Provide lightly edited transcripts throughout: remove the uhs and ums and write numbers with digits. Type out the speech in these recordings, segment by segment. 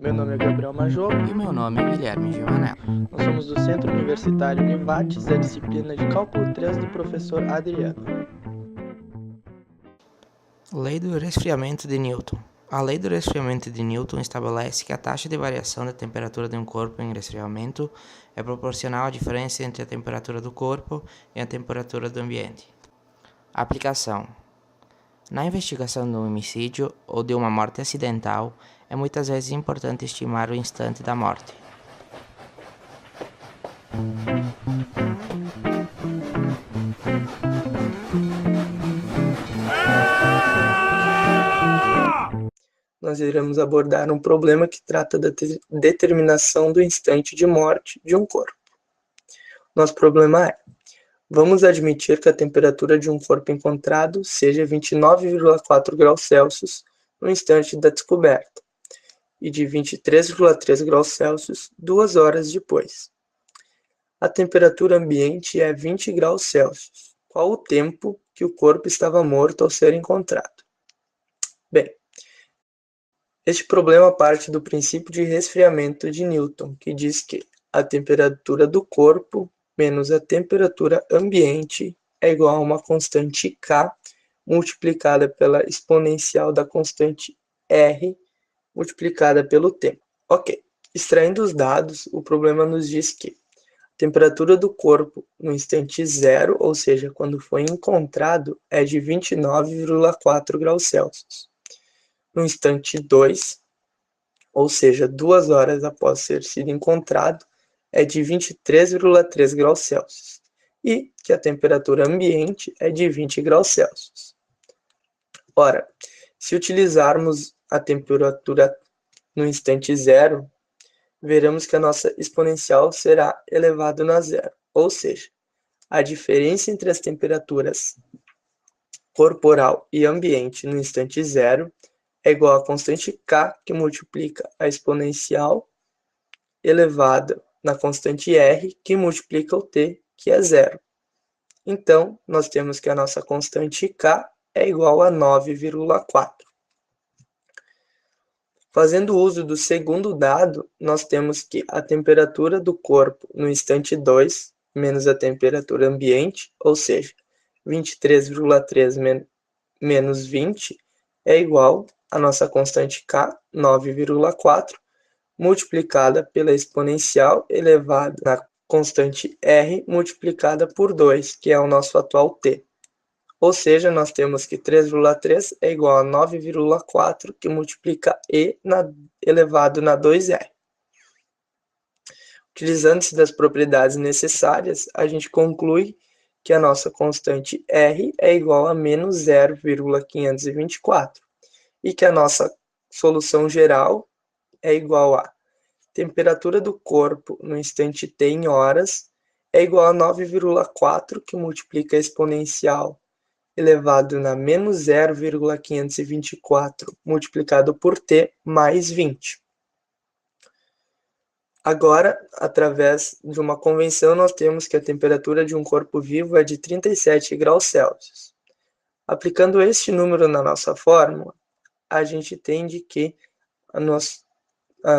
Meu nome é Gabriel Major. E o meu nome é Guilherme Giovanella. Nós somos do Centro Universitário Univates, da disciplina de Cálculo 3 do professor Adriano. Lei do resfriamento de Newton. A lei do resfriamento de Newton estabelece que a taxa de variação da temperatura de um corpo em resfriamento é proporcional à diferença entre a temperatura do corpo e a temperatura do ambiente. Aplicação. Na investigação de um homicídio ou de uma morte acidental, é muitas vezes importante estimar o instante da morte. Nós iremos abordar um problema que trata da determinação do instante de morte de um corpo. Nosso problema é: vamos admitir que a temperatura de um corpo encontrado seja 29,4 graus Celsius no instante da descoberta e de 23,3 graus Celsius 2 horas depois. A temperatura ambiente é 20 graus Celsius. Qual o tempo que o corpo estava morto ao ser encontrado? Bem, este problema parte do princípio de resfriamento de Newton, que diz que a temperatura do corpo menos a temperatura ambiente é igual a uma constante K multiplicada pela exponencial da constante R multiplicada pelo tempo. Ok, extraindo os dados, o problema nos diz que a temperatura do corpo no instante zero, ou seja, quando foi encontrado, é de 29,4 graus Celsius. No instante 2, ou seja, 2 horas após ter sido encontrado, é de 23,3 graus Celsius, e que a temperatura ambiente é de 20 graus Celsius. Ora, se utilizarmos a temperatura no instante zero, veremos que a nossa exponencial será elevado na zero, ou seja, a diferença entre as temperaturas corporal e ambiente no instante zero é igual à constante K, que multiplica a exponencial elevada na constante R, que multiplica o T, que é zero. Então, nós temos que a nossa constante K é igual a 9,4. Fazendo uso do segundo dado, nós temos que a temperatura do corpo no instante 2 menos a temperatura ambiente, ou seja, 23,3 menos 20, é igual a nossa constante K, 9,4, multiplicada pela exponencial elevada na constante R multiplicada por 2, que é o nosso atual T. Ou seja, nós temos que 3,3 é igual a 9,4, que multiplica E elevado na 2R. Utilizando-se das propriedades necessárias, a gente conclui que a nossa constante R é igual a menos 0,524 e que a nossa solução geral é igual a temperatura do corpo no instante T em horas é igual a 9,4, que multiplica a exponencial elevado na menos 0,524 multiplicado por T mais 20. Agora, através de uma convenção, nós temos que a temperatura de um corpo vivo é de 37 graus Celsius. Aplicando este número na nossa fórmula, a gente entende que a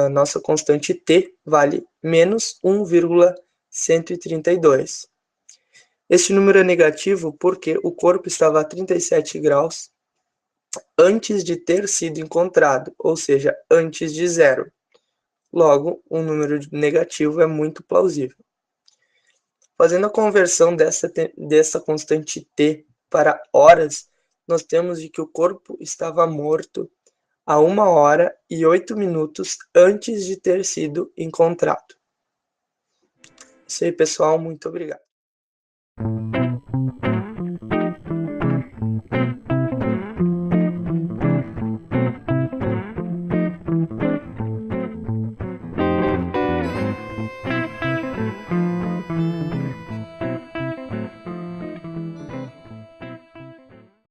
nossa constante T vale menos 1,132. Este número é negativo porque o corpo estava a 37 graus antes de ter sido encontrado, ou seja, antes de zero. Logo, um número negativo é muito plausível. Fazendo a conversão dessa constante T para horas, nós temos de que o corpo estava morto a 1 hora e 8 minutos antes de ter sido encontrado. Isso aí, pessoal. Muito obrigado.